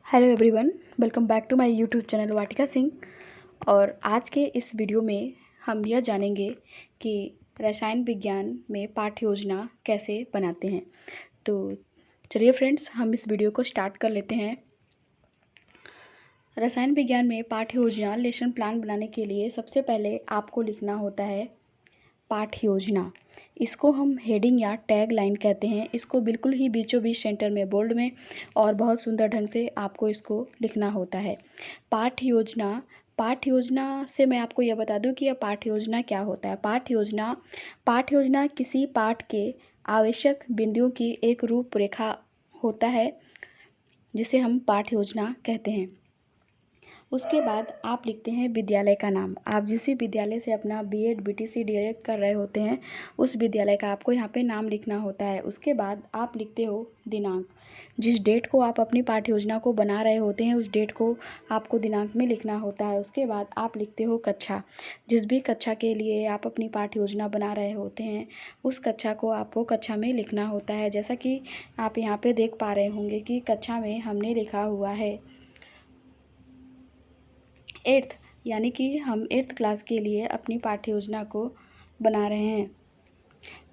Hello everyone, welcome back to my YouTube channel Vatika Singh. और आज के इस वीडियो में हम यह जानेंगे कि रसायन विज्ञान में पाठ्य योजना कैसे बनाते हैं। तो चलिए फ्रेंड्स, हम इस वीडियो को स्टार्ट कर लेते हैं। रसायन विज्ञान में पाठ्य योजना लेसन प्लान बनाने के लिए सबसे पहले आपको लिखना होता है पाठ्य योजना। इसको हम हेडिंग या टैग लाइन कहते हैं। इसको बिल्कुल ही बीचों बीच सेंटर में बोल्ड में और बहुत सुंदर ढंग से आपको इसको लिखना होता है। पाठ्य योजना से मैं आपको यह बता दूं कि यह पाठ्य योजना क्या होता है। पाठ्य योजना किसी पाठ के आवश्यक बिंदुओं की एक रूपरेखा होता है, जिसे हम पाठ्य योजना कहते हैं। उसके बाद आप लिखते हैं विद्यालय का नाम। आप जिस भी विद्यालय से अपना बीएड बीटीसी डीएलएड कर रहे होते हैं, उस विद्यालय का आपको यहाँ पे नाम लिखना होता है। उसके बाद आप लिखते हो दिनांक। जिस डेट को आप अपनी पाठ्य योजना को बना रहे होते हैं, उस डेट को आपको दिनांक में लिखना होता है। उसके बाद आप लिखते हो कक्षा। जिस भी कक्षा के लिए आप अपनी पाठ्य योजना बना रहे होते हैं, उस कक्षा को आपको कक्षा में लिखना होता है। जैसा कि आप यहाँ पे देख पा रहे होंगे कि कक्षा में हमने लिखा हुआ है 8th, यानी कि हम 8th क्लास के लिए अपनी पाठ्य योजना को बना रहे हैं।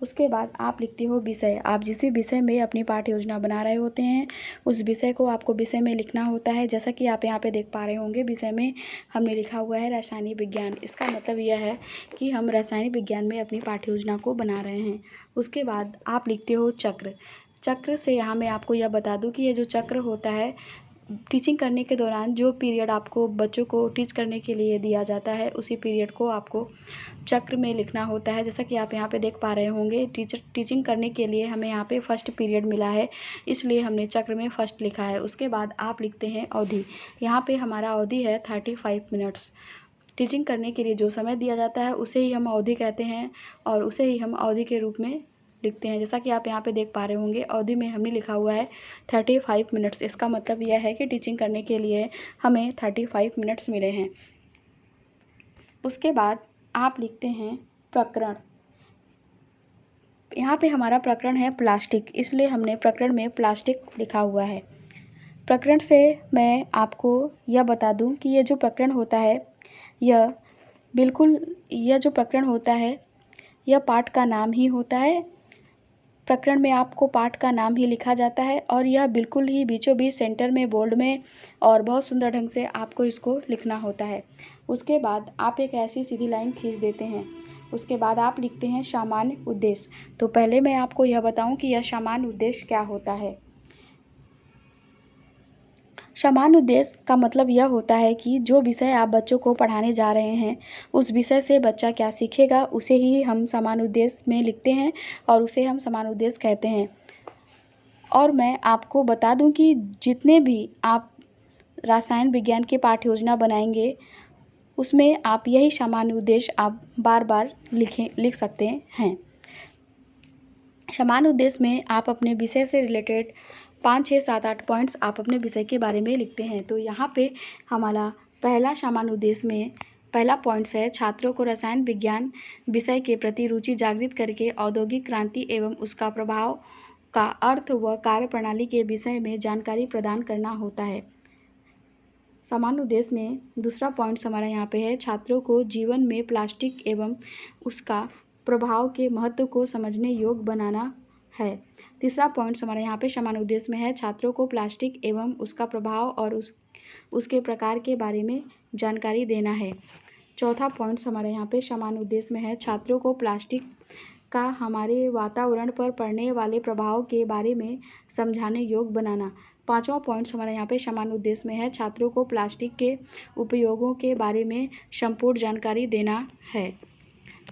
उसके बाद आप लिखते हो विषय। आप जिस भी विषय में अपनी पाठ्य योजना बना रहे होते हैं, उस विषय को आपको विषय में लिखना होता है। जैसा कि आप यहाँ पे देख पा रहे होंगे, विषय में हमने लिखा हुआ है रासायनिक विज्ञान। इसका मतलब यह है कि हम रासायनिक विज्ञान में अपनी पाठ्य योजना को बना रहे हैं। उसके बाद आप लिखते हो चक्र। चक्र से यहाँ मैं आपको यह बता दूँ कि ये जो चक्र होता है, टीचिंग करने के दौरान जो पीरियड आपको बच्चों को टीच करने के लिए दिया जाता है, उसी पीरियड को आपको चक्र में लिखना होता है। जैसा कि आप यहाँ पे देख पा रहे होंगे, टीचिंग करने के लिए हमें यहाँ पे फर्स्ट पीरियड मिला है, इसलिए हमने चक्र में फर्स्ट लिखा है। उसके बाद आप लिखते हैं अवधि। यहाँ पे हमारा अवधि है 35 मिनट्स। टीचिंग करने के लिए जो समय दिया जाता है, उसे ही हम अवधि कहते हैं और उसे ही हम अवधि के रूप में लिखते हैं। जैसा कि आप यहाँ पे देख पा रहे होंगे, अवधि में हमने लिखा हुआ है 35 मिनट्स। इसका मतलब यह है कि टीचिंग करने के लिए हमें 35 मिनट्स मिले हैं। उसके बाद आप लिखते हैं प्रकरण। यहाँ पे हमारा प्रकरण है प्लास्टिक, इसलिए हमने प्रकरण में प्लास्टिक लिखा हुआ है। प्रकरण से मैं आपको यह बता दूँ कि ये जो प्रकरण होता है, यह जो प्रकरण होता है, यह पाठ का नाम ही होता है। प्रकरण में आपको पाठ का नाम ही लिखा जाता है और यह बिल्कुल ही बीचों बीच सेंटर में बोल्ड में और बहुत सुंदर ढंग से आपको इसको लिखना होता है। उसके बाद आप एक ऐसी सीधी लाइन खींच देते हैं। उसके बाद आप लिखते हैं सामान्य उद्देश्य। तो पहले मैं आपको यह बताऊं कि यह सामान्य उद्देश्य क्या होता है। सामान्य उद्देश्य का मतलब यह होता है कि जो विषय आप बच्चों को पढ़ाने जा रहे हैं, उस विषय से बच्चा क्या सीखेगा, उसे ही हम सामान्य उद्देश्य में लिखते हैं और उसे हम सामान्य उद्देश्य कहते हैं। और मैं आपको बता दूं कि जितने भी आप रसायन विज्ञान की पाठ्य योजना बनाएंगे, उसमें आप यही सामान्य उद्देश्य आप बार बार लिख सकते हैं। सामान्य उद्देश्य में आप अपने विषय से रिलेटेड 5, 6, 7, 8 पॉइंट्स आप अपने विषय के बारे में लिखते हैं। तो यहाँ पे हमारा पहला सामान्य उद्देश्य में पहला पॉइंट्स है, छात्रों को रसायन विज्ञान विषय के प्रति रुचि जागृत करके औद्योगिक क्रांति एवं उसका प्रभाव का अर्थ व कार्यप्रणाली के विषय में जानकारी प्रदान करना होता है। सामान्य उद्देश्य में दूसरा पॉइंट्स हमारा यहाँ पे है, छात्रों को जीवन में प्लास्टिक एवं उसका प्रभाव के महत्व को समझने योग्य बनाना है। तीसरा पॉइंट्स हमारे यहाँ पे सामान्य उद्देश्य में है, छात्रों को प्लास्टिक एवं उसका प्रभाव और उसके प्रकार के बारे में जानकारी देना है। चौथा पॉइंट्स हमारे यहाँ पे सामान्य उद्देश्य में है, छात्रों को प्लास्टिक का हमारे वातावरण पर पड़ने वाले प्रभाव के बारे में समझाने योग्य बनाना। पांचवा पॉइंट्स हमारे यहाँ पे सामान्य उद्देश्य में है, छात्रों को प्लास्टिक के उपयोगों के बारे में संपूर्ण जानकारी देना है।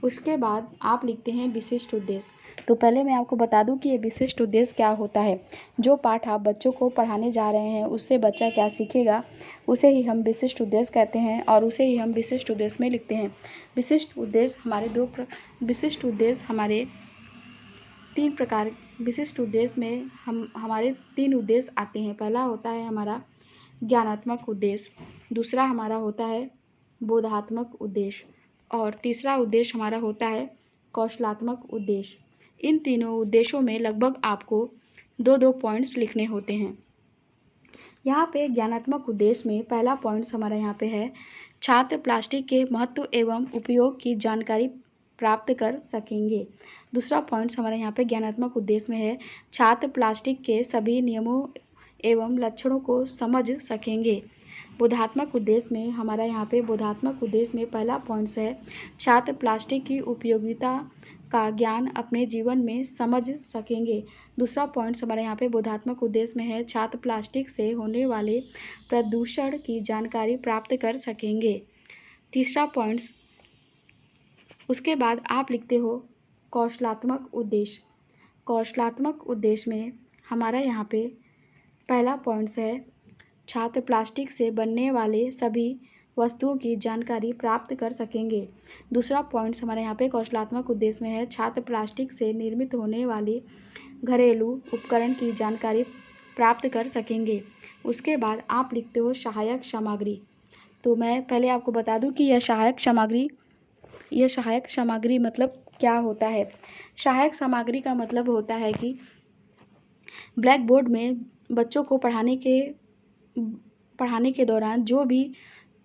उसके बाद आप लिखते हैं विशिष्ट उद्देश्य। तो पहले मैं आपको बता दूं कि ये विशिष्ट उद्देश्य क्या होता है। जो पाठ आप बच्चों को पढ़ाने जा रहे हैं, उससे बच्चा क्या सीखेगा, उसे ही हम विशिष्ट उद्देश्य कहते हैं और उसे ही हम विशिष्ट उद्देश्य में लिखते हैं। विशिष्ट उद्देश्य हमारे तीन प्रकार। विशिष्ट उद्देश्य में हमारे 3 उद्देश्य आते हैं। पहला होता है हमारा ज्ञानात्मक उद्देश्य, दूसरा हमारा होता है बोधात्मक उद्देश्य और तीसरा उद्देश्य हमारा होता है कौशलात्मक उद्देश्य। इन तीनों उद्देश्यों में लगभग आपको 2-2 पॉइंट्स लिखने होते हैं। यहाँ पे ज्ञानात्मक उद्देश्य में पहला पॉइंट्स हमारा यहाँ पे है, छात्र प्लास्टिक के महत्व एवं उपयोग की जानकारी प्राप्त कर सकेंगे। दूसरा पॉइंट्स हमारे यहाँ पे ज्ञानात्मक उद्देश्य में है, छात्र प्लास्टिक के सभी नियमों एवं लक्षणों को समझ सकेंगे। बोधात्मक उद्देश्य में हमारा यहाँ पे बोधात्मक उद्देश्य में पहला पॉइंट्स है, छात्र प्लास्टिक की उपयोगिता का ज्ञान अपने जीवन में समझ सकेंगे। दूसरा पॉइंट्स हमारे यहाँ पे बोधात्मक उद्देश्य में है, छात्र प्लास्टिक से होने वाले प्रदूषण की जानकारी प्राप्त कर सकेंगे। तीसरा पॉइंट्स उसके बाद आप लिखते हो कौशलात्मक उद्देश्य। कौशलात्मक उद्देश्य में हमारा यहाँ पे पहला पॉइंट्स है, छात्र प्लास्टिक से बनने वाले सभी वस्तुओं की जानकारी प्राप्त कर सकेंगे। दूसरा पॉइंट्स हमारे यहाँ पे कौशलात्मक उद्देश्य में है, छात्र प्लास्टिक से निर्मित होने वाले घरेलू उपकरण की जानकारी प्राप्त कर सकेंगे। उसके बाद आप लिखते हो सहायक सामग्री। तो मैं पहले आपको बता दूं कि यह सहायक सामग्री मतलब क्या होता है। सहायक सामग्री का मतलब होता है कि ब्लैक बोर्ड में बच्चों को पढ़ाने के दौरान जो भी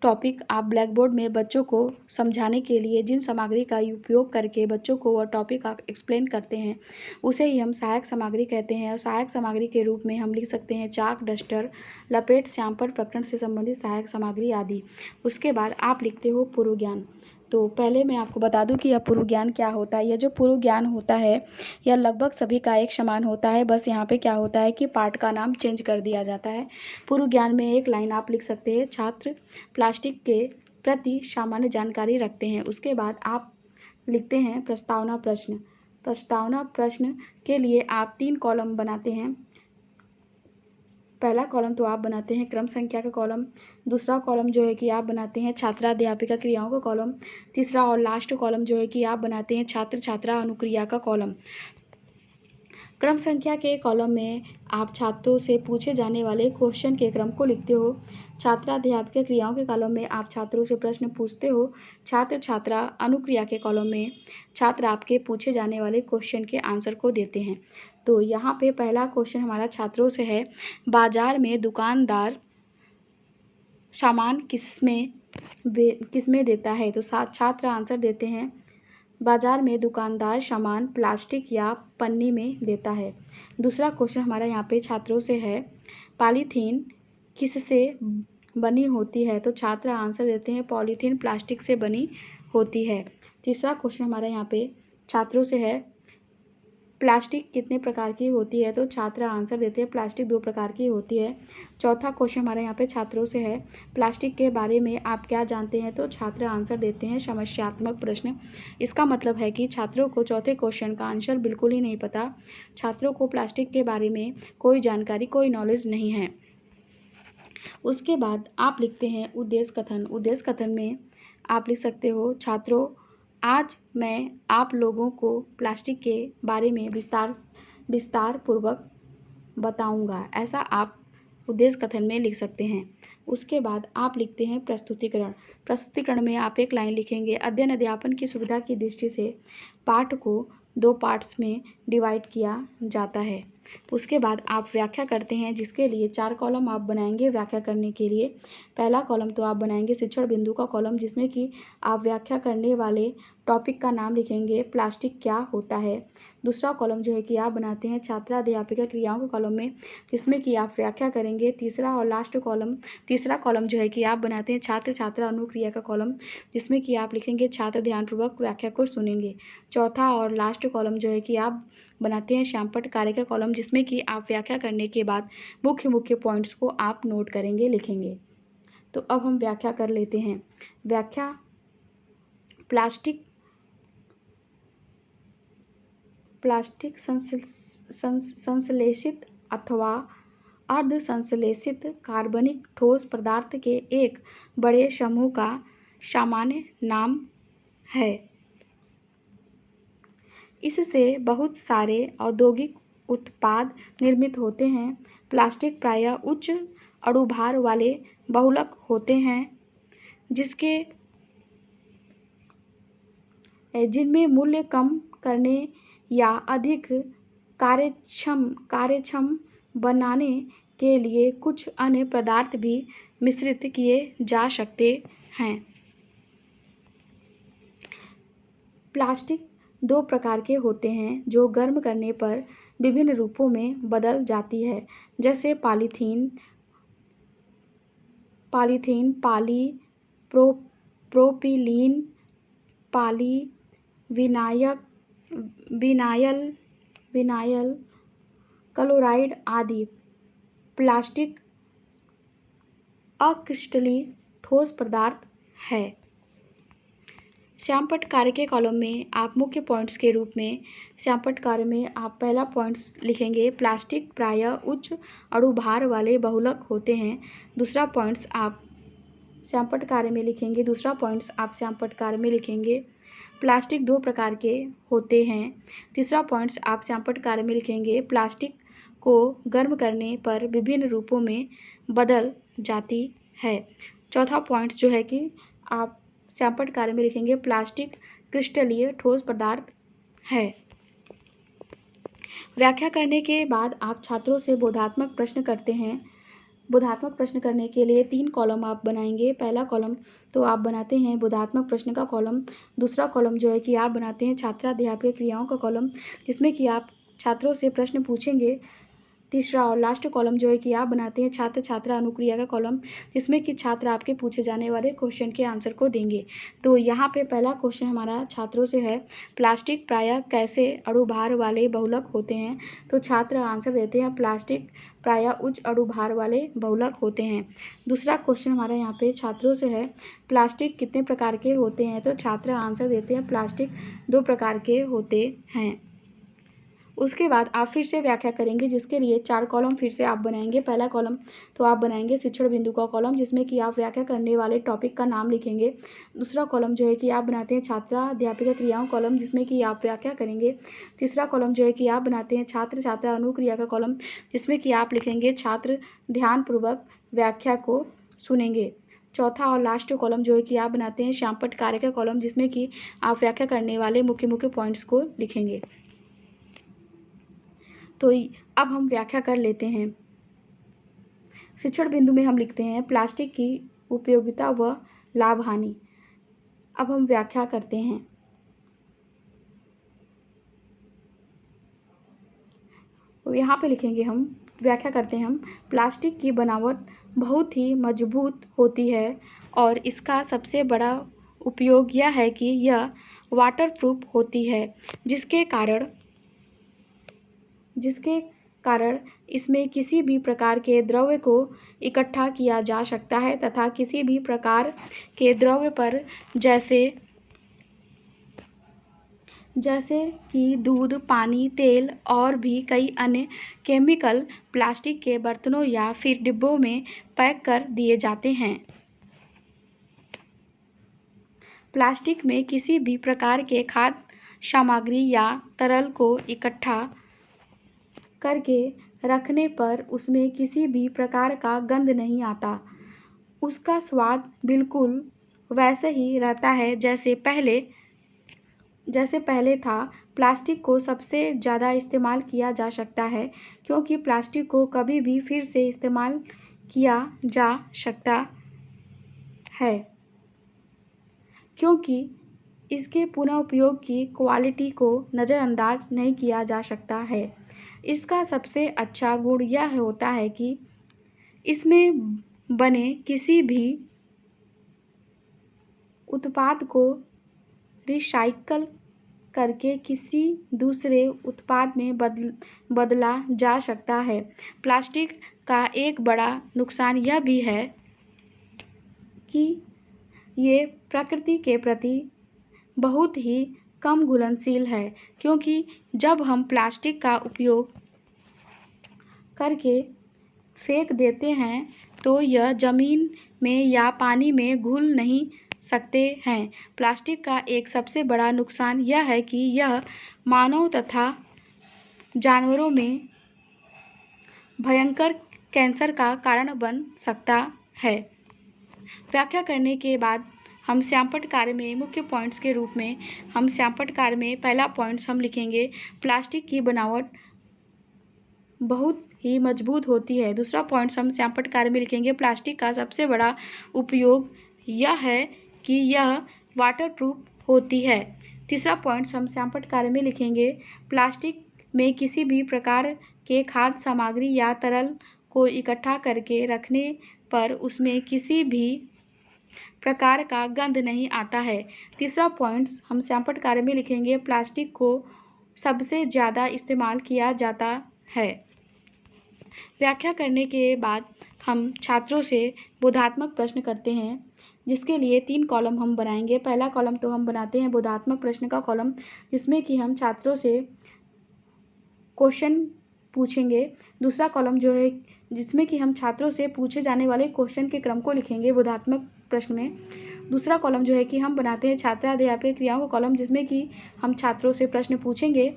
टॉपिक आप ब्लैक बोर्ड में बच्चों को समझाने के लिए जिन सामग्री का उपयोग करके बच्चों को वह टॉपिक आप एक्सप्लेन करते हैं, उसे ही हम सहायक सामग्री कहते हैं। और सहायक सामग्री के रूप में हम लिख सकते हैं चाक, डस्टर, लपेट, श्यामपट्ट, प्रकरण से संबंधित सहायक सामग्री आदि। उसके बाद आप लिखते हो पूर्व ज्ञान। तो पहले मैं आपको बता दूं कि यह पूर्व ज्ञान क्या होता है। यह जो पूर्व ज्ञान होता है यह लगभग सभी का एक समान होता है, बस यहाँ पे क्या होता है कि पार्ट का नाम चेंज कर दिया जाता है। पूर्व ज्ञान में एक लाइन आप लिख सकते हैं, छात्र प्लास्टिक के प्रति सामान्य जानकारी रखते हैं। उसके बाद आप लिखते हैं प्रस्तावना प्रश्न। प्रस्तावना प्रश्न के लिए आप 3 कॉलम बनाते हैं। पहला कॉलम तो आप बनाते हैं क्रम संख्या का कॉलम। दूसरा कॉलम जो है कि आप बनाते हैं छात्राध्यापिका क्रियाओं का कॉलम। तीसरा और लास्ट कॉलम जो है कि आप बनाते हैं छात्र छात्रा अनुक्रिया का कॉलम। क्रम संख्या के कॉलम में आप छात्रों से पूछे जाने वाले क्वेश्चन के क्रम को लिखते हो। छात्राध्यापिका क्रियाओं के कॉलम में आप छात्रों से प्रश्न पूछते हो। छात्र छात्रा अनुक्रिया के कॉलम में छात्र आपके पूछे जाने वाले क्वेश्चन के आंसर को देते हैं। तो यहाँ पे पहला क्वेश्चन हमारा छात्रों से है, बाजार में दुकानदार सामान किसमें देता है। तो छात्र आंसर देते हैं, बाजार में दुकानदार सामान प्लास्टिक या पन्नी में देता है। दूसरा क्वेश्चन हमारा यहाँ पे छात्रों से है, पॉलीथीन किससे बनी होती है। तो छात्र आंसर देते हैं, पॉलीथीन प्लास्टिक से बनी होती है। तीसरा क्वेश्चन हमारा यहाँ पे छात्रों से है, प्लास्टिक कितने प्रकार की होती है। तो छात्र आंसर देते हैं, प्लास्टिक 2 प्रकार की होती है। चौथा क्वेश्चन हमारे यहाँ पे छात्रों से है, प्लास्टिक के बारे में आप क्या जानते हैं। तो छात्र आंसर देते हैं, समस्यात्मक प्रश्न। इसका मतलब है कि छात्रों को चौथे क्वेश्चन का आंसर बिल्कुल ही नहीं पता। छात्रों को प्लास्टिक के बारे में कोई जानकारी, कोई नॉलेज नहीं है। उसके बाद आप लिखते हैं उद्देश्य कथन। उद्देश्य कथन में आप लिख सकते हो, छात्रों आज मैं आप लोगों को प्लास्टिक के बारे में विस्तार पूर्वक बताऊंगा। ऐसा आप उद्देश्य कथन में लिख सकते हैं। उसके बाद आप लिखते हैं प्रस्तुतिकरण। प्रस्तुतिकरण में आप एक लाइन लिखेंगे, अध्ययन अध्यापन की सुविधा की दृष्टि से पाठ को 2 पार्ट्स में डिवाइड किया जाता है। उसके बाद आप व्याख्या करते हैं, जिसके लिए 4 कॉलम आप बनाएंगे व्याख्या करने के लिए। पहला कॉलम तो आप बनाएंगे शिक्षण बिंदु का कॉलम, जिसमें कि आप व्याख्या करने वाले टॉपिक का नाम लिखेंगे, प्लास्टिक क्या होता है। दूसरा कॉलम जो है कि आप बनाते हैं छात्राध्यापिका क्रियाओं के कॉलम में, जिसमें कि आप व्याख्या करेंगे। तीसरा कॉलम जो है कि आप बनाते हैं छात्र छात्रा अनुक्रिया का कॉलम, जिसमें कि आप लिखेंगे छात्र ध्यानपूर्वक व्याख्या को सुनेंगे। चौथा और लास्ट कॉलम जो है कि आप बनाते हैं श्यामपट्ट कार्य का कॉलम, जिसमें कि आप व्याख्या करने के बाद मुख्य पॉइंट्स को आप नोट करेंगे, लिखेंगे। तो अब हम व्याख्या कर लेते हैं। व्याख्या, प्लास्टिक संश्लेषित अथवा अर्ध संश्लेषित कार्बनिक ठोस पदार्थ के एक बड़े समूह का सामान्य नाम है। इससे बहुत सारे औद्योगिक उत्पाद निर्मित होते हैं। प्लास्टिक प्रायः उच्च अणुभार वाले बहुलक होते हैं, जिनमें मूल्य कम करने या अधिक कार्यक्षम बनाने के लिए कुछ अन्य पदार्थ भी मिश्रित किए जा सकते हैं। प्लास्टिक दो प्रकार के होते हैं जो गर्म करने पर विभिन्न रूपों में बदल जाती है, जैसे पॉलीथीन, प्रोपिलीन, विनाइल क्लोराइड आदि। प्लास्टिक अक्रिस्टलीय ठोस पदार्थ है। श्यामपट्ट कार्य के कॉलम में आप मुख्य पॉइंट्स के रूप में श्यामपट्ट कार्य में आप पहला पॉइंट्स लिखेंगे, प्लास्टिक प्रायः उच्च अणुभार वाले बहुलक होते हैं। दूसरा पॉइंट्स आप श्यामपट्ट कार्य में लिखेंगे प्लास्टिक दो प्रकार के होते हैं। तीसरा पॉइंट्स आप श्यामपट्ट कार्य में लिखेंगे, प्लास्टिक को गर्म करने पर विभिन्न रूपों में बदल जाती है। चौथा पॉइंट जो है कि आप श्यामपट्ट कार्य में लिखेंगे, प्लास्टिक क्रिस्टलीय ठोस पदार्थ है। व्याख्या करने के बाद आप छात्रों से बोधात्मक प्रश्न करते हैं। बोधात्मक प्रश्न करने के लिए 3 कॉलम आप बनाएंगे। पहला कॉलम तो आप बनाते हैं बोधात्मक प्रश्न का कॉलम। दूसरा कॉलम जो है कि आप बनाते हैं छात्राध्यापक क्रियाओं का कॉलम, जिसमें कि आप छात्रों से प्रश्न पूछेंगे। तीसरा और लास्ट कॉलम जो है कि आप बनाते हैं छात्र छात्रा अनुक्रिया का कॉलम, जिसमें कि छात्र आपके पूछे जाने वाले क्वेश्चन के आंसर को देंगे। तो यहाँ पे पहला क्वेश्चन हमारा छात्रों से है, प्लास्टिक प्रायः कैसे अणुभार वाले बहुलक होते हैं। तो छात्र आंसर देते हैं, प्लास्टिक प्रायः उच्च अणुभार वाले बहुलक होते हैं। दूसरा क्वेश्चन हमारा यहाँ पे छात्रों से है, प्लास्टिक कितने प्रकार के होते हैं। तो छात्र आंसर देते हैं, प्लास्टिक 2 प्रकार के होते हैं। उसके बाद आप फिर से व्याख्या करेंगे, जिसके लिए 4 कॉलम फिर से आप बनाएंगे। पहला कॉलम तो आप बनाएंगे शिक्षण बिंदु का कॉलम, जिसमें कि आप व्याख्या करने वाले टॉपिक का नाम लिखेंगे। दूसरा कॉलम जो है कि आप बनाते हैं छात्राध्यापिका क्रियाओं कॉलम, जिसमें कि आप व्याख्या करेंगे। तीसरा कॉलम जो है कि आप बनाते हैं छात्र छात्रा अनुक्रिया का कॉलम, जिसमें कि आप लिखेंगे छात्र ध्यानपूर्वक व्याख्या को सुनेंगे। चौथा और लास्ट कॉलम जो है कि आप बनाते हैं श्यामपट्ट कार्य का कॉलम, जिसमें कि आप व्याख्या करने वाले मुख्य पॉइंट्स को लिखेंगे। तो अब हम व्याख्या कर लेते हैं। शिक्षण बिंदु में हम लिखते हैं प्लास्टिक की उपयोगिता व लाभ हानि। अब हम व्याख्या करते हैं। तो यहाँ पे लिखेंगे, हम व्याख्या करते हैं हम, प्लास्टिक की बनावट बहुत ही मजबूत होती है और इसका सबसे बड़ा उपयोग यह है कि यह वाटरप्रूफ होती है, जिसके कारण इसमें किसी भी प्रकार के द्रव्य को इकट्ठा किया जा सकता है तथा किसी भी प्रकार के द्रव्य पर जैसे कि दूध, पानी, तेल और भी कई अन्य केमिकल प्लास्टिक के बर्तनों या फिर डिब्बों में पैक कर दिए जाते हैं। प्लास्टिक में किसी भी प्रकार के खाद्य सामग्री या तरल को इकट्ठा करके रखने पर उसमें किसी भी प्रकार का गंध नहीं आता। उसका स्वाद बिल्कुल वैसे ही रहता है जैसे पहले था। प्लास्टिक को सबसे ज़्यादा इस्तेमाल किया जा सकता है, क्योंकि प्लास्टिक को कभी भी फिर से इस्तेमाल किया जा सकता है, क्योंकि इसके पुनः उपयोग की क्वालिटी को नज़रअंदाज नहीं किया जा सकता है। इसका सबसे अच्छा गुण यह होता है कि इसमें बने किसी भी उत्पाद को रिसाइकल करके किसी दूसरे उत्पाद में बदला जा सकता है। प्लास्टिक का एक बड़ा नुकसान यह भी है कि ये प्रकृति के प्रति बहुत ही कम घुलनशील है, क्योंकि जब हम प्लास्टिक का उपयोग करके फेंक देते हैं तो यह ज़मीन में या पानी में घुल नहीं सकते हैं। प्लास्टिक का एक सबसे बड़ा नुकसान यह है कि यह मानव तथा जानवरों में भयंकर कैंसर का कारण बन सकता है। व्याख्या करने के बाद हम श्यामपट्ट कार्य में मुख्य पॉइंट्स के रूप में हम श्यामपट्ट कार्य में पहला पॉइंट्स हम लिखेंगे, प्लास्टिक की बनावट बहुत ही मजबूत होती है। दूसरा पॉइंट्स हम श्यामपट्ट कार्य में लिखेंगे, प्लास्टिक का सबसे बड़ा उपयोग यह है कि यह वाटरप्रूफ होती है। तीसरा पॉइंट्स हम श्यामपट्ट कार्य में लिखेंगे, प्लास्टिक में किसी भी प्रकार के खाद्य सामग्री या तरल को इकट्ठा करके रखने पर उसमें किसी भी प्रकार का गंध नहीं आता है। तीसरा पॉइंट्स हम श्यामपट्ट कार्य में लिखेंगे, प्लास्टिक को सबसे ज़्यादा इस्तेमाल किया जाता है। व्याख्या करने के बाद हम छात्रों से बोधात्मक प्रश्न करते हैं, जिसके लिए 3 कॉलम हम बनाएंगे। पहला कॉलम तो हम बनाते हैं बोधात्मक प्रश्न का कॉलम, जिसमें कि हम छात्रों से क्वेश्चन पूछेंगे। दूसरा कॉलम जो है जिसमें कि हम छात्रों से पूछे जाने वाले क्वेश्चन के क्रम को लिखेंगे बोधात्मक प्रश्न में। दूसरा कॉलम जो है कि हम बनाते हैं छात्राध्यापक क्रियाओं का कॉलम, जिसमें कि हम छात्रों से प्रश्न पूछेंगे।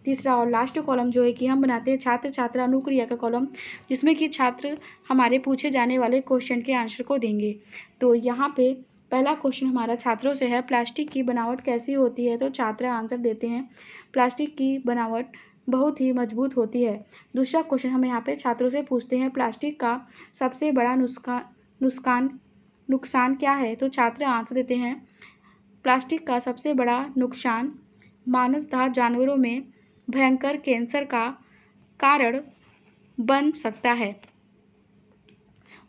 तीसरा और लास्ट कॉलम जो है कि हम बनाते हैं छात्र छात्रा अनुक्रिया का कॉलम, जिसमें कि छात्र हमारे पूछे जाने वाले क्वेश्चन के आंसर को देंगे। तो यहाँ पे पहला क्वेश्चन हमारा छात्रों से है, प्लास्टिक की बनावट कैसी होती है? तो छात्र आंसर देते हैं, प्लास्टिक की बनावट बहुत ही मजबूत होती है। दूसरा क्वेश्चन हम यहाँ पे छात्रों से पूछते हैं, प्लास्टिक का सबसे बड़ा नुकसान क्या है? तो छात्र आंसर देते हैं, प्लास्टिक का सबसे बड़ा नुकसान मानव तथा जानवरों में भयंकर कैंसर का कारण बन सकता है।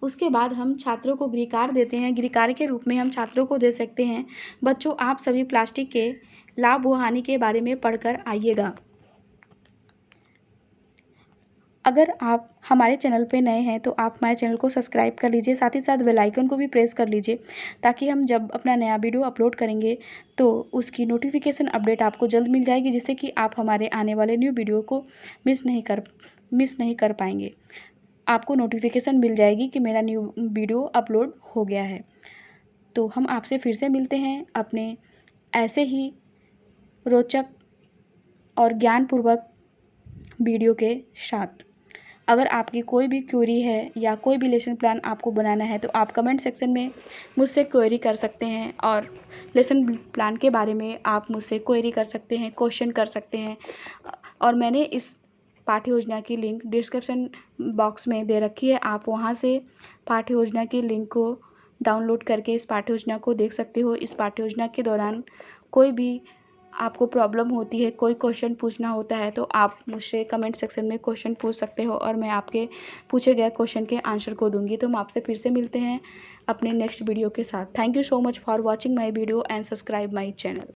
उसके बाद हम छात्रों को गृहकार्य देते हैं। गृहकार्य के रूप में हम छात्रों को दे सकते हैं, बच्चों आप सभी प्लास्टिक के लाभ व हानि के बारे में पढ़कर आइएगा। अगर आप हमारे चैनल पे नए हैं तो आप हमारे चैनल को सब्सक्राइब कर लीजिए, साथ ही साथ बेल आइकन को भी प्रेस कर लीजिए, ताकि हम जब अपना नया वीडियो अपलोड करेंगे तो उसकी नोटिफिकेशन अपडेट आपको जल्द मिल जाएगी, जिससे कि आप हमारे आने वाले न्यू वीडियो को मिस नहीं कर पाएंगे। आपको नोटिफिकेशन मिल जाएगी कि मेरा न्यू वीडियो अपलोड हो गया है। तो हम आपसे फिर से मिलते हैं अपने ऐसे ही रोचक और ज्ञानपूर्वक वीडियो के साथ। अगर आपकी कोई भी क्वेरी है या कोई भी लेसन प्लान आपको बनाना है तो आप कमेंट सेक्शन में मुझसे क्वेरी कर सकते हैं, और लेसन प्लान के बारे में आप मुझसे क्वेरी कर सकते हैं, क्वेश्चन कर सकते हैं। और मैंने इस पाठ्य योजना की लिंक डिस्क्रिप्शन बॉक्स में दे रखी है, आप वहां से पाठ्य योजना की लिंक को डाउनलोड करके इस पाठ्य योजना को देख सकते हो। इस पाठ्य योजना के दौरान कोई भी आपको प्रॉब्लम होती है, कोई क्वेश्चन पूछना होता है, तो आप मुझसे कमेंट सेक्शन में क्वेश्चन पूछ सकते हो और मैं आपके पूछे गए क्वेश्चन के आंसर को दूंगी। तो हम आपसे फिर से मिलते हैं अपने नेक्स्ट वीडियो के साथ। Thank you so much for watching my video and subscribe my channel.